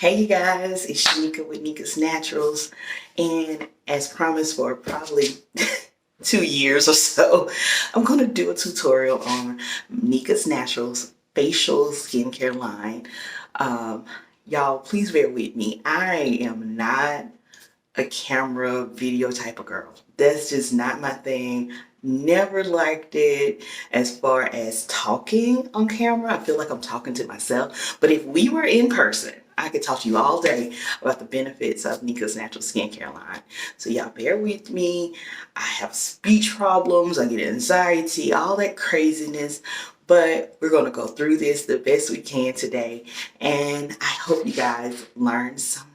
Hey you guys, it's Nika with Nika's Naturals, and as promised for probably 2 years or so, I'm going to do a tutorial on Nika's Naturals facial skincare line. Um, Y'all, please bear with me. I am not a camera video type of girl. That's just not my thing. Never liked it as far as talking on camera. I feel like I'm talking to myself. But if we were in person, I could talk to you all day about the benefits of Nika's Natural Skincare line. So y'all bear with me. I have speech problems. I get anxiety, all that craziness. But we're going to go through this the best we can today. And I hope you guys learn some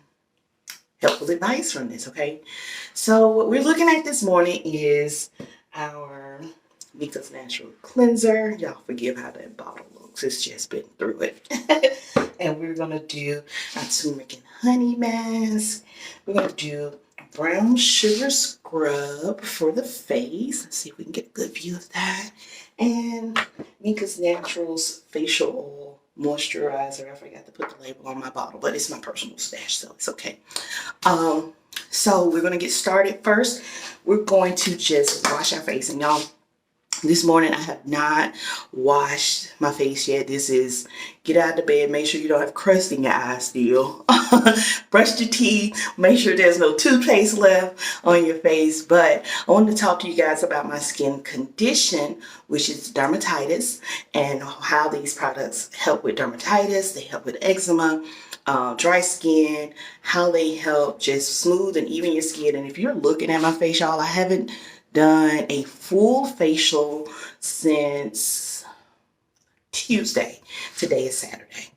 helpful advice from this, okay? So what we're looking at this morning is our Nika's Natural Cleanser. Y'all forgive how that bottle looks. It's just been through it. And we're going to do a turmeric and honey mask. We're going to do brown sugar scrub for the face. Let's see if we can get a good view of that. And Nika's Naturals facial oil moisturizer. I forgot to put the label on my bottle, but it's my personal stash, so it's okay. So we're going to get started. First, we're going to just wash our face. And y'all, this morning I have not washed my face yet. This is get out of the bed, make sure you don't have crust in your eyes still. Brush your teeth, make sure there's no toothpaste left on your face. But I want to talk to you guys about my skin condition, which is dermatitis, and how these products help with dermatitis. They help with eczema, dry skin, how they help just smooth and even your skin. And if you're looking at my face, y'all, I haven't done a full facial since Tuesday. Today is Saturday.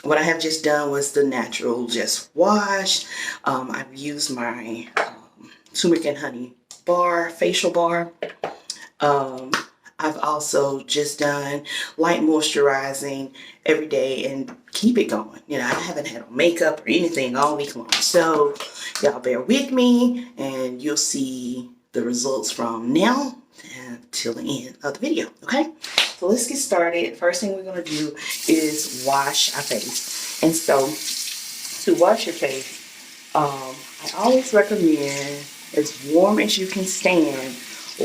What I have just done was the natural just wash. I've used my turmeric and honey bar, facial bar. I've also just done light moisturizing every day and keep it going. You know, I haven't had on makeup or anything all week long. So y'all bear with me and you'll see the results from now till the end of the video, okay? So let's get started. First thing we're going to do is wash our face. And so to wash your face, I always recommend as warm as you can stand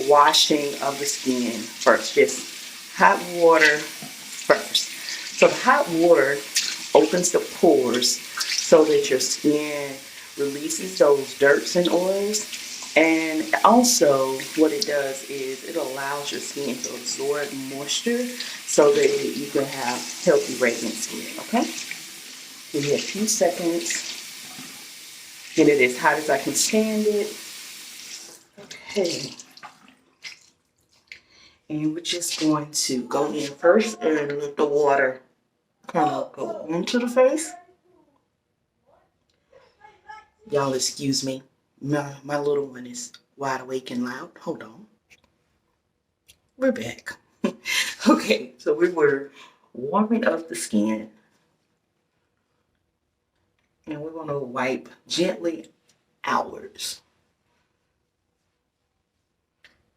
washing of the skin first. Just hot water first. So the hot water opens the pores so that your skin releases those dirts and oils. And also what it does is it allows your skin to absorb moisture so that you can have healthy, radiant skin, okay? Give me a few seconds. Get it as hot as I can stand it. Okay. And we're just going to go in first and let the water kind of go into the face. Y'all excuse me. My little one is wide awake and loud. Hold on. We're back. Okay, so we were warming up the skin. And we're going to wipe gently outwards.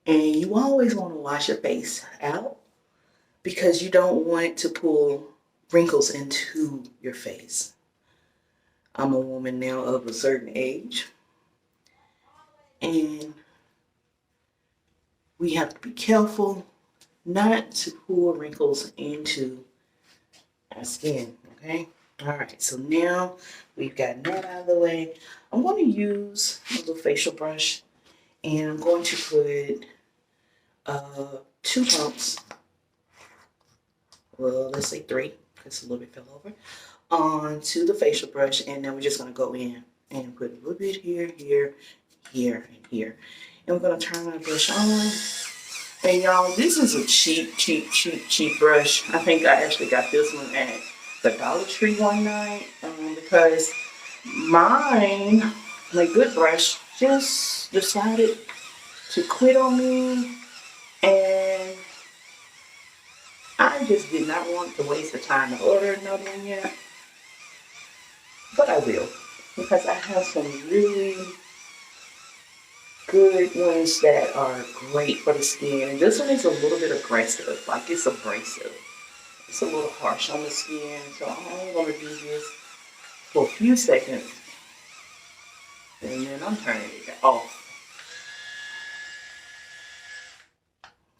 And you always want to wash your face out because you don't want to pull wrinkles into your face. I'm a woman now of a certain age, and we have to be careful not to pull wrinkles into our skin, okay? All right, so now we've gotten that out of the way. I'm going to use a little facial brush, and I'm going to put 2 pumps, well, let's say 3, because a little bit fell over, onto the facial brush, and then we're just going to go in and put a little bit here, here, here, and here. And we're going to turn our brush on. And y'all, this is a cheap brush. I think I actually got this one at the Dollar Tree one night because my good brush just decided to quit on me, and I just did not want to waste the time to order another one yet. But I will, because I have some really good ones that are great for the skin. And this one is a little bit aggressive, like it's abrasive. It's a little harsh on the skin, so I'm only going to do this for a few seconds, and then I'm turning it off.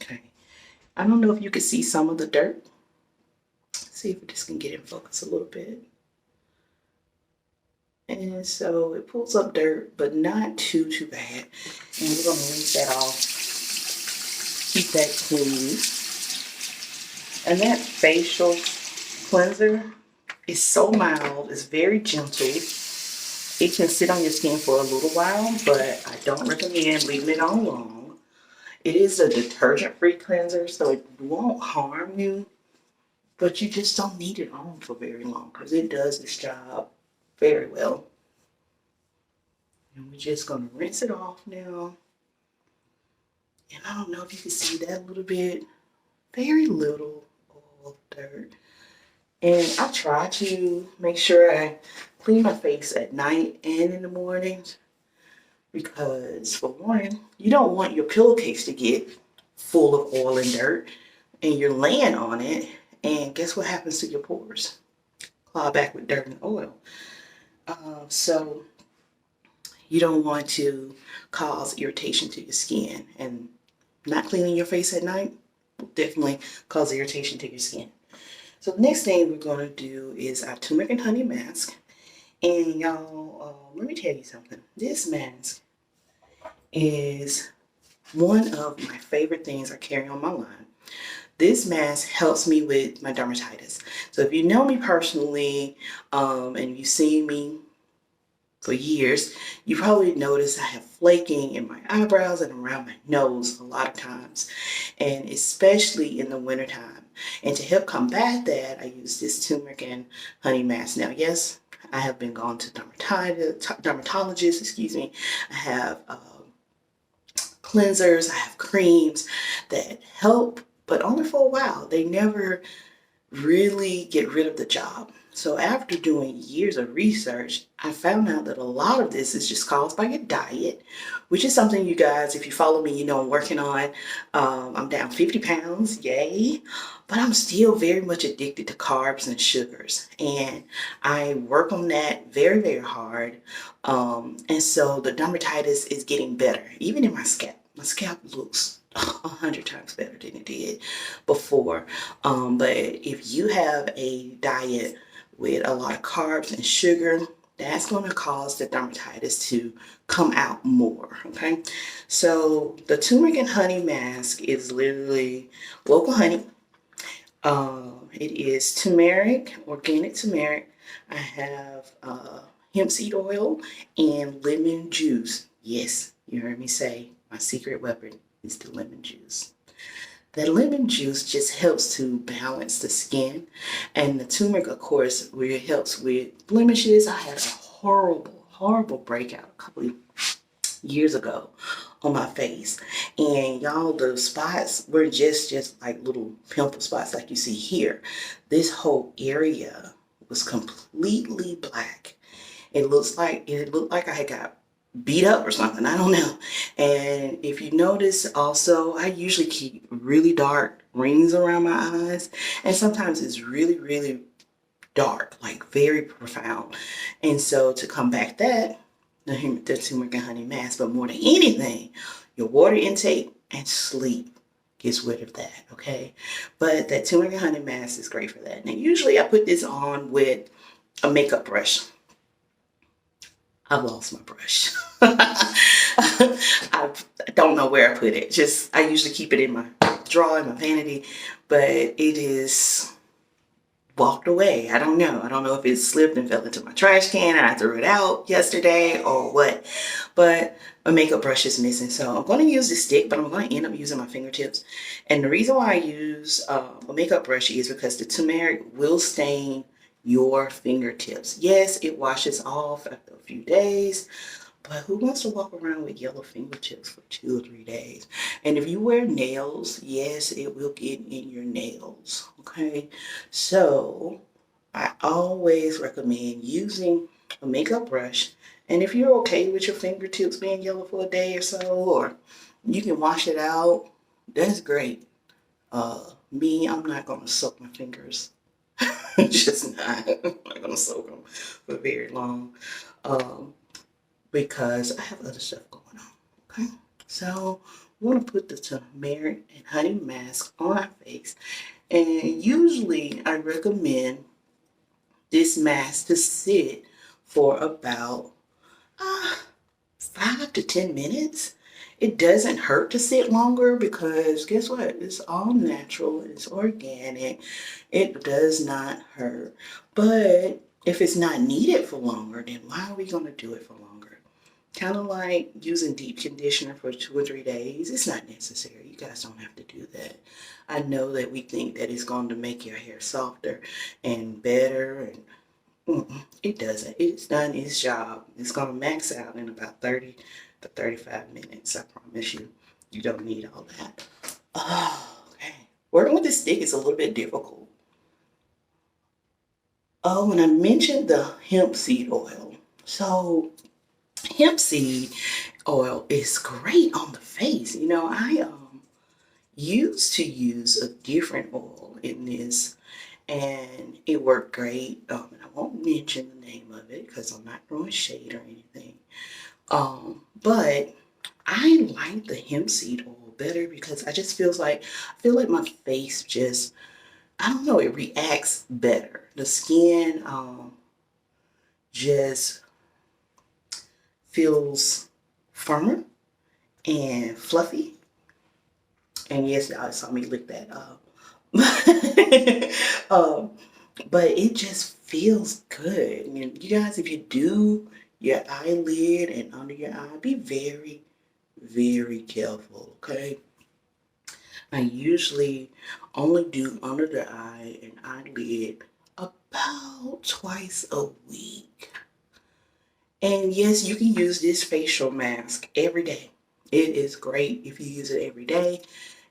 Okay. I don't know if you can see some of the dirt. See if this can get in focus a little bit. And so it pulls up dirt, but not too bad. And we're gonna rinse that off. Keep that clean. And that facial cleanser is so mild. It's very gentle. It can sit on your skin for a little while, but I don't recommend leaving it on long. It is a detergent-free cleanser, so it won't harm you, but you just don't need it on for very long because it does its job very well. And we're just going to rinse it off now. And I don't know if you can see that a little bit. Very little oil, dirt. And I try to make sure I clean my face at night and in the mornings. Because for one, you don't want your pillowcase to get full of oil and dirt. And you're laying on it. And guess what happens to your pores? Clog back with dirt and oil. So you don't want to cause irritation to your skin. And not cleaning your face at night will definitely cause irritation to your skin. So the next thing we're going to do is our turmeric and honey mask. And y'all, let me tell you something. This mask is one of my favorite things I carry on my line. This mask helps me with my dermatitis. So if you know me personally, and you've seen me for years, you probably noticed I have flaking in my eyebrows and around my nose a lot of times, and especially in the wintertime. And to help combat that, I use this turmeric and honey mask. Now, yes, I have been gone to dermatologists, excuse me. I have cleansers, I have creams that help, but only for a while. They never really get rid of the job. So after doing years of research, I found out that a lot of this is just caused by your diet, which is something you guys, if you follow me, you know I'm working on. I'm down 50 pounds, yay. But I'm still very much addicted to carbs and sugars. And I work on that very, very hard. And so the dermatitis is getting better, even in my scalp. My scalp looks 100 times better than it did before. But if you have a diet with a lot of carbs and sugar, that's going to cause the dermatitis to come out more. Okay, so the turmeric and honey mask is literally local honey. It is turmeric, organic turmeric. I have hemp seed oil and lemon juice. Yes, you heard me say my secret weapon is the lemon juice. The lemon juice just helps to balance the skin, and the turmeric, of course, really helps with blemishes. I had a horrible breakout a couple of years ago on my face, and y'all, the spots were just like little pimple spots like you see here. This whole area was completely black. It looked like I had got beat up or something. I don't know. And if you notice also, I usually keep really dark rings around my eyes, and sometimes it's really dark, like very profound. And so to combat that, the turmeric and honey mask, but more than anything, your water intake and sleep gets rid of that. Okay, but that turmeric and honey mask is great for that. Now usually I put this on with a makeup brush. I've lost my brush. I don't know where I put it. I usually keep it in my drawer, in my vanity, but it is walked away. I don't know. I don't know if it slipped and fell into my trash can and I threw it out yesterday or what, but my makeup brush is missing. So I'm going to use this stick, but I'm going to end up using my fingertips. And the reason why I use a makeup brush is because the turmeric will stain your fingertips. Yes, it washes off after a few days, but who wants to walk around with yellow fingertips for 2 or 3 days? And if you wear nails, yes, it will get in your nails. Okay, so I always recommend using a makeup brush. And if you're okay with your fingertips being yellow for a day or so, or you can wash it out, that's great. I'm not going to soak my fingers Just not. I'm not gonna soak them for very long, because I have other stuff going on. Okay, so we want to put the turmeric and honey mask on our face, and usually I recommend this mask to sit for about uh, 5 to 10 minutes. It doesn't hurt to sit longer because guess what? It's all natural, it's organic, it does not hurt. But if it's not needed for longer, then why are we going to do it for longer? Kind of like using deep conditioner for 2 or 3 days. It's not necessary. You guys don't have to do that. I know that we think that it's going to make your hair softer and better, and it doesn't. It's done its job. It's going to max out in about 30 to 35 minutes. I promise you. You don't need all that. Oh, okay. Working with this stick is a little bit difficult. Oh, and I mentioned the hemp seed oil. So, hemp seed oil is great on the face. You know, I used to use a different oil in this, and it worked great. And I won't mention the name of it because I'm not throwing shade or anything. But I like the hemp seed oil better because I feel like my face just, I don't know, it reacts better. The skin just feels firmer and fluffy. And yes, y'all saw me lick that up. um, but it just feels good. And you guys, if you do your eyelid and under your eye, be very, very careful, okay? I usually only do under the eye and eyelid about twice a week. And yes, you can use this facial mask every day. It is great if you use it every day.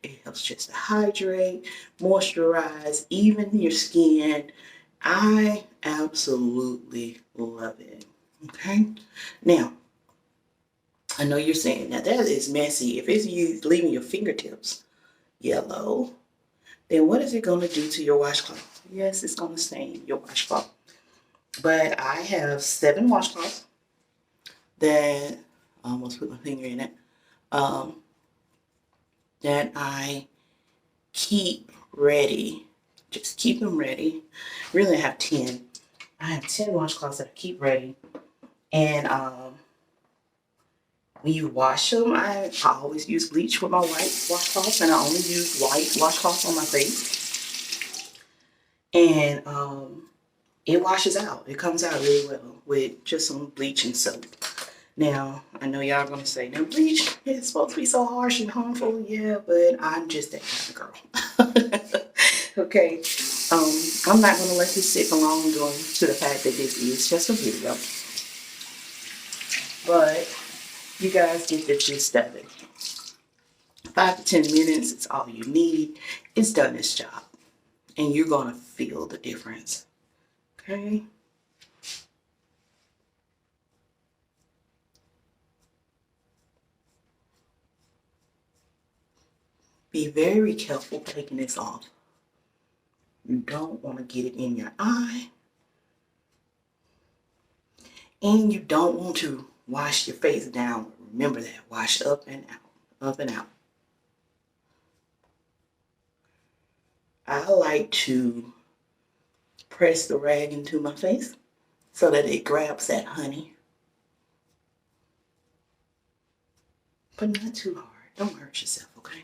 It helps just to hydrate, moisturize, even your skin. I absolutely love it. Okay. Now, I know you're saying, now that is messy. If it's you leaving your fingertips yellow, then what is it going to do to your washcloth? Yes, it's going to stain your washcloth. But I have 7 washcloths that I almost put my finger in it. That I keep ready. Just keep them ready. Really, I have 10. I have 10 washcloths that I keep ready. And when you wash them, I always use bleach with my white washcloths, and I only use white washcloths on my face. And it washes out. It comes out really well with just some bleach and soap. Now, I know y'all gonna say, now bleach is supposed to be so harsh and harmful. Yeah, but I'm just that kind of girl. Okay. I'm not gonna let this sit for long due to the fact that this is just a video. But you guys get the gist of it. 5 to 10 minutes is all you need. It's done its job. And you're gonna feel the difference. Okay? Be very careful taking this off. You don't want to get it in your eye. And you don't want to wash your face down. Remember that. Wash up and out. Up and out. I like to press the rag into my face so that it grabs that honey. But not too hard. Don't hurt yourself, okay?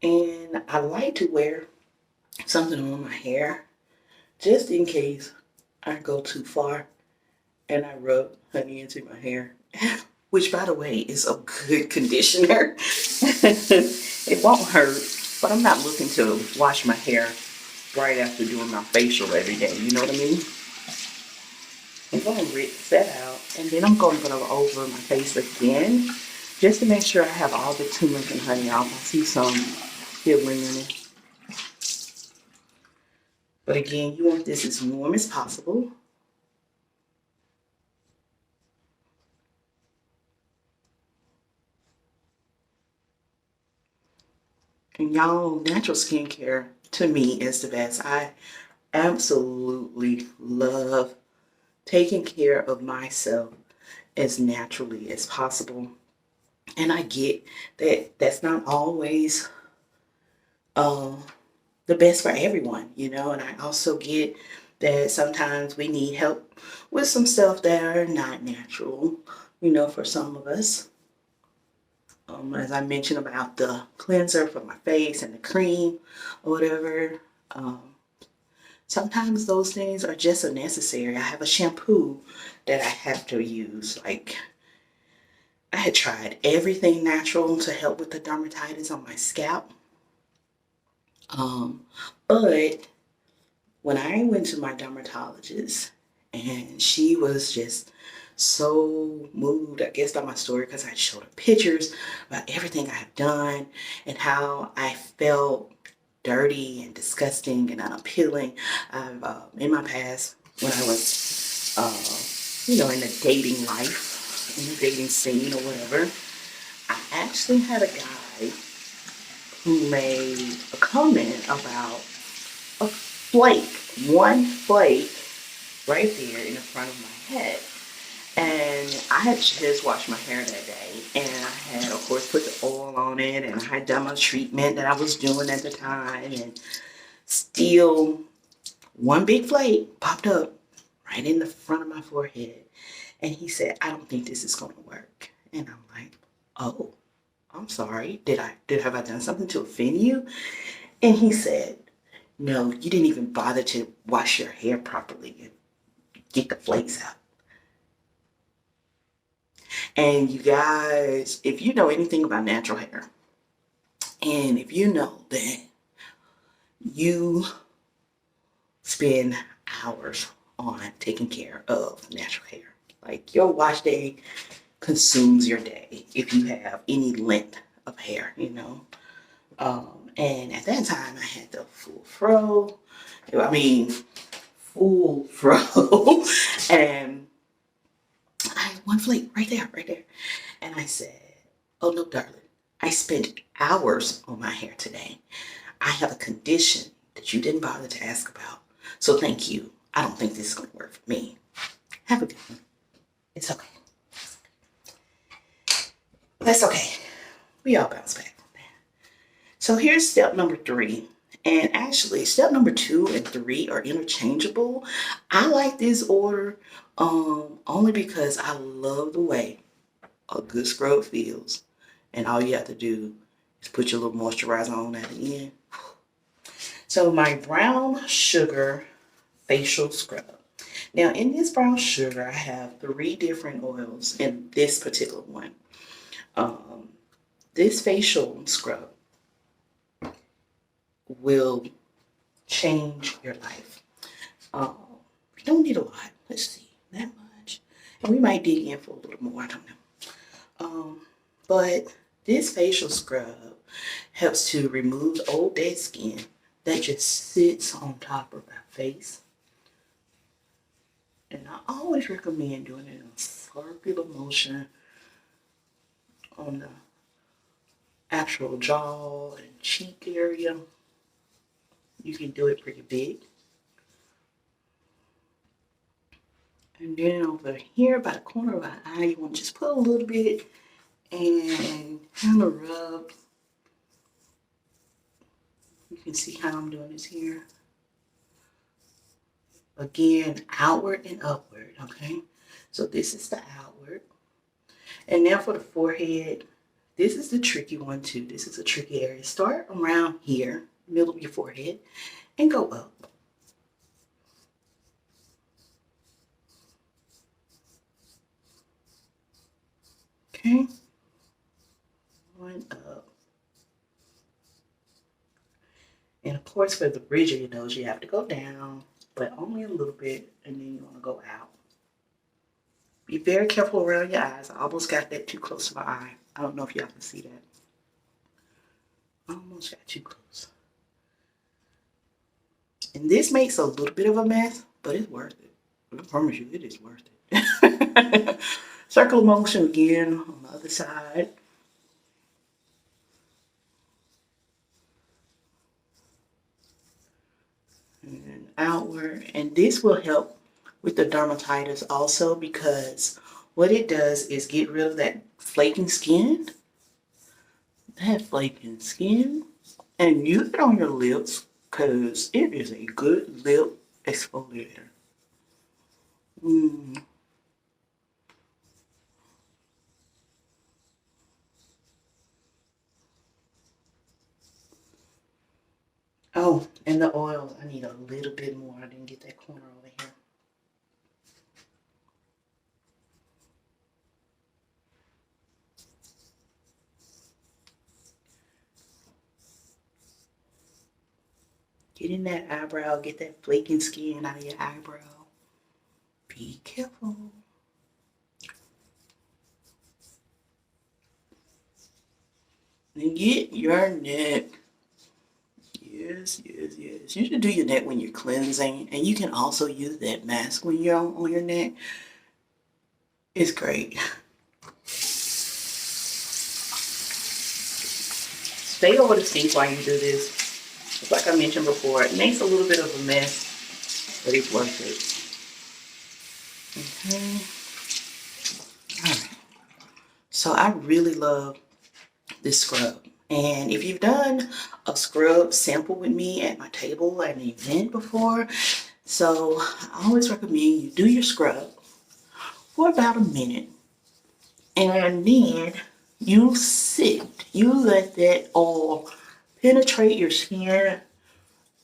And I like to wear something on my hair just in case I go too far and I rub honey into my hair, which by the way is a good conditioner. It won't hurt, but I'm not looking to wash my hair right after doing my facial every day, you know what I mean? I'm going to rinse that out, and then I'm going to go over my face again just to make sure I have all the turmeric and honey off. I see some still lingering. But again, you want this as warm as possible. And y'all, natural skincare to me is the best. I absolutely love taking care of myself as naturally as possible. And I get that that's not always um, the best for everyone, you know, and I also get that sometimes we need help with some stuff that are not natural, you know, for some of us. As I mentioned about the cleanser for my face and the cream or whatever, um, sometimes those things are just unnecessary. I have a shampoo that I have to use. Like, I had tried everything natural to help with the dermatitis on my scalp. Um, but when I went to my dermatologist, and she was just so moved, I guess, by my story because I showed her pictures about everything I have done and how I felt dirty and disgusting and unappealing. I've in my past, when I was, you know, in the dating life, in the dating scene or whatever, I actually had a guy who made a comment about a flake, one flake right there in the front of my head. And I had just washed my hair that day, and I had, of course, put the oil on it, and I had done my treatment that I was doing at the time, and still one big flake popped up right in the front of my forehead. And he said, "I don't think this is going to work." And I'm like, "Oh, I'm sorry. Have I done something to offend you?" And he said, "No, you didn't even bother to wash your hair properly and get the flakes out." And you guys, if you know anything about natural hair, and if you know that you spend hours on taking care of natural hair, like your wash day consumes your day if you have any length of hair, you know. And at that time, I had the full fro. I mean, full fro. And I had one flake right there, right there. And I said, "Oh no, darling. I spent hours on my hair today. I have a condition that you didn't bother to ask about. So thank you. I don't think this is going to work for me. Have a good one." It's okay. That's okay. We all bounce back from that. So here's step number 3. And actually, step number 2 and 3 are interchangeable. I like this order only because I love the way a good scrub feels. And all you have to do is put your little moisturizer on at the end. So my brown sugar facial scrub. Now in this brown sugar, I have 3 different oils in this particular one. This facial scrub will change your life. You don't need a lot. Let's see, that much. And we might dig in for a little more, I don't know. But this facial scrub helps to remove old dead skin that just sits on top of our face. And I always recommend doing it in a circular motion on the actual jaw and cheek area. You can do it pretty big. And then over here by the corner of our eye, you want to just put a little bit and kind of rub. You can see how I'm doing this here. Again, outward and upward, okay? So this is the outward. And now for the forehead, this is the tricky one too. This is a tricky area. Start around here, middle of your forehead, and go up. Okay? One up. And of course, for the bridge of your nose, you have to go down, but only a little bit, and then you want to go out. Be very careful around your eyes. I almost got that too close to my eye. I don't know if y'all can see that. I almost got too close. And this makes a little bit of a mess, but it's worth it. I promise you, it is worth it. Circle motion again on the other side. outward. And this will help with the dermatitis also, because what it does is get rid of that flaking skin. That flaking skin. And use it on your lips because it is a good lip exfoliator. Oh, and the oil, I need a little bit more. I didn't get that corner over here. Get in that eyebrow, get that flaking skin out of your eyebrow. Be careful. And get your neck. Yes, yes, yes. You should do your neck when you're cleansing, and you can also use that mask when you're on your neck. It's great. Stay over the sink while you do this. Like I mentioned before, it makes a little bit of a mess, but it's worth it. Okay. Alright. So I really love this scrub. And if you've done a scrub sample with me at my table at an event before, so I always recommend you do your scrub for about a minute. And then you let that oil penetrate your skin,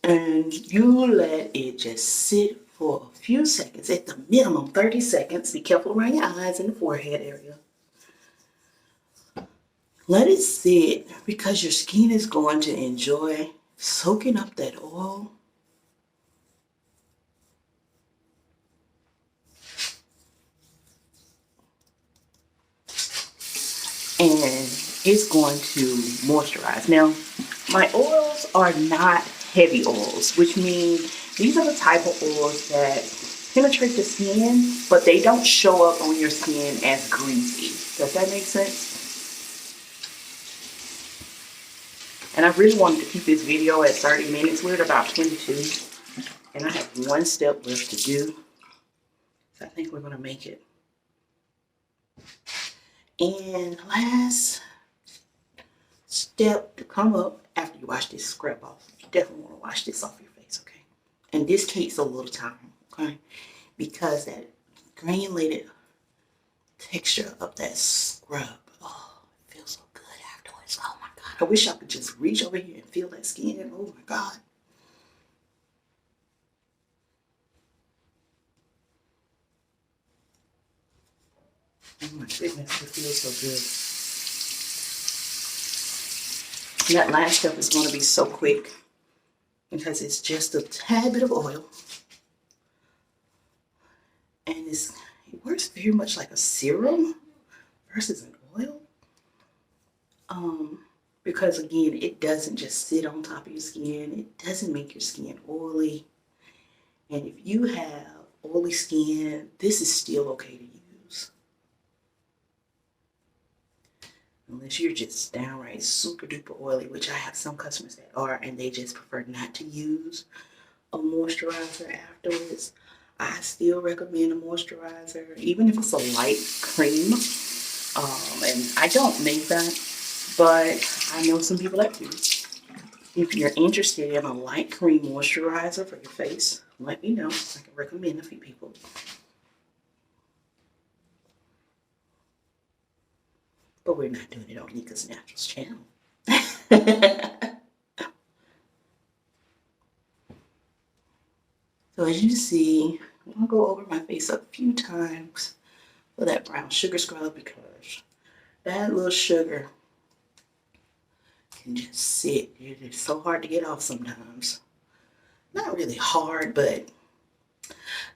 and you let it just sit for a few seconds, at the minimum 30 seconds. Be careful around your eyes and the forehead area. Let it sit because your skin is going to enjoy soaking up that oil. And it's going to moisturize. Now, my oils are not heavy oils, which means these are the type of oils that penetrate the skin, but they don't show up on your skin as greasy. Does that make sense? And I really wanted to keep this video at 30 minutes. We're at about 22. And I have one step left to do. So I think we're going to make it. And last step to come up after you wash this scrub off. You definitely want to wash this off your face, okay? And this takes a little time, okay? Because that granulated texture of that scrub, oh, it feels so good afterwards. Oh my God. I wish I could just reach over here and feel that skin. Oh my God. Oh my goodness, it feels so good. And that last step is going to be so quick because it's just a tad bit of oil. And it works very much like a serum versus an oil. Because again, it doesn't just sit on top of your skin. It doesn't make your skin oily. And if you have oily skin, this is still okay to use. Unless you're just downright super duper oily, which I have some customers that are, and they just prefer not to use a moisturizer afterwards. I still recommend a moisturizer, even if it's a light cream. And I don't make that, but I know some people that do. If you're interested in a light cream moisturizer for your face, let me know. I can recommend a few people. But we're not doing it on Nika's Naturals channel. So as you see, I'm going to go over my face a few times for that brown sugar scrub, because that little sugar can just sit. It's so hard to get off sometimes. Not really hard, but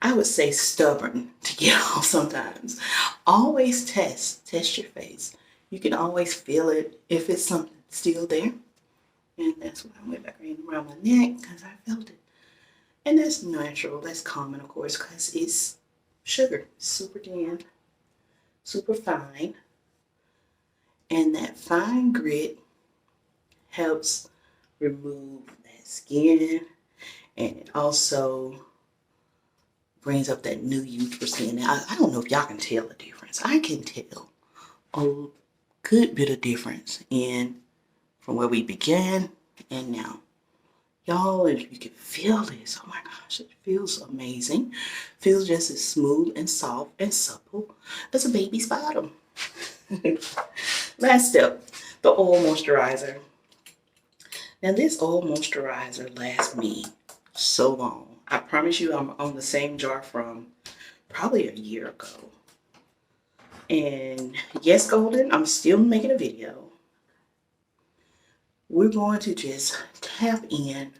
I would say stubborn to get off sometimes. Always test your face. You can always feel it if it's something still there. And that's why I went back around my neck, because I felt it. And that's natural, that's common, of course, because it's sugar, super thin, super fine. And that fine grit helps remove that skin And it also brings up that new youthful skin. Now, I don't know if y'all can tell the difference. I can tell a good bit of difference in from where we began and now. Y'all, if you can feel this, oh my gosh, it feels amazing. Feels just as smooth and soft and supple as a baby's bottom. Last step, the oil moisturizer. Now this oil moisturizer lasts me so long. I promise you I'm on the same jar from probably a year ago. And yes, Golden, I'm still making a video. We're going to just tap in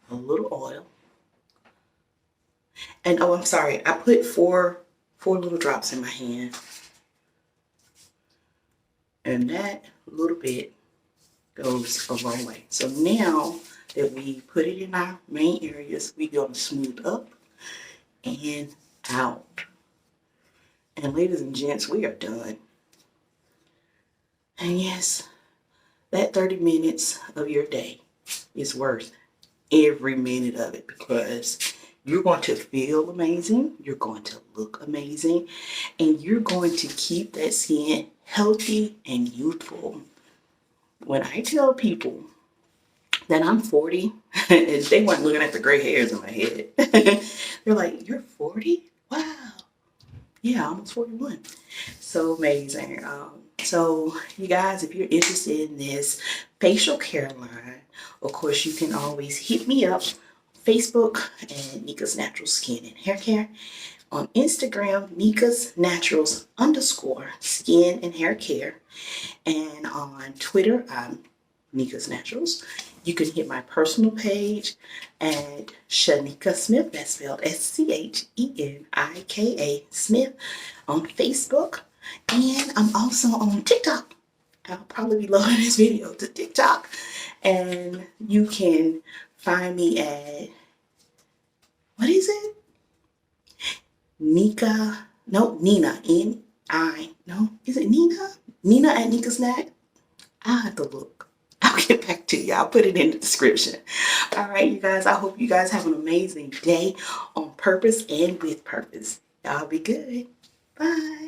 a little oil. And oh, I'm sorry, I put four little drops in my hand. And that little bit goes a long way. So now that we put it in our main areas, we're going to smooth up and out. And ladies and gents, we are done. And yes, that 30 minutes of your day is worth every minute of it, because you're going to feel amazing, you're going to look amazing, and you're going to keep that skin healthy and youthful. When I tell people that I'm 40, they weren't looking at the gray hairs in my head. They're like, "You're 40? Wow." Yeah, almost 41. So amazing. So you guys, if you're interested in this facial care line, of course, you can always hit me up. Facebook and Nika's Natural Skin and Hair Care. On Instagram, Nika's Naturals _ Skin and Hair Care. And on Twitter, I'm Nika's Naturals. You can hit my personal page at Shanika Smith. That's spelled SCHENIKA Smith on Facebook. And I'm also on TikTok. I'll probably be loading this video to TikTok. And you can find me at, what is it? Nika, no, Nina, N-I, no, is it Nina? Nina at Nika's Nat? I'll have to look. I'll get back to you. I'll put it in the description. All right, you guys, I hope you guys have an amazing day on purpose and with purpose. Y'all be good. Bye.